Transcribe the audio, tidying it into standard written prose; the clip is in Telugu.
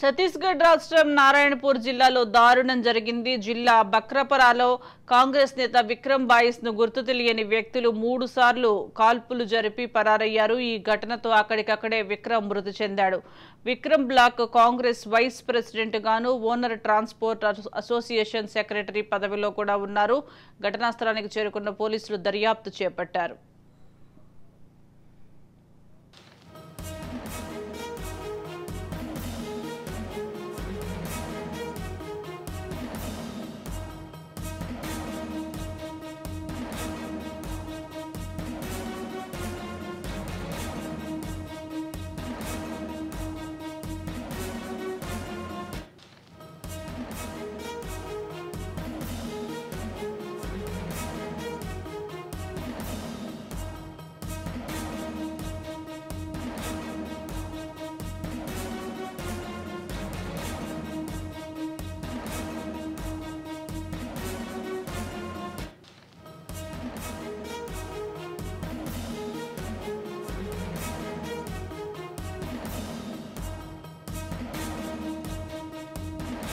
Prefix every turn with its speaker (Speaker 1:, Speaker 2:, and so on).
Speaker 1: ఛత్తీస్గఢ్ రాష్ట్రం నారాయణపూర్ జిల్లాలో దారుణం జరిగింది. జిల్లా బక్రపరాలో కాంగ్రెస్ నేత విక్రమ్ బాయిస్ ను గుర్తు తెలియని వ్యక్తులు 3 సార్లు కాల్పులు జరిపి పరారయ్యారు. ఈ ఘటనతో అక్కడికక్కడే విక్రమ్ మృతి చెందాడు. Vikram block Congress vice president గాను, ఓనర్ ట్రాన్స్పోర్ట్ అసోసియేషన్ సెక్రటరీ పదవిలో కూడా ఉన్నారు. ఘటనా స్థలానికి చేరుకున్న పోలీసులు దర్యాప్తు చేపట్టారు.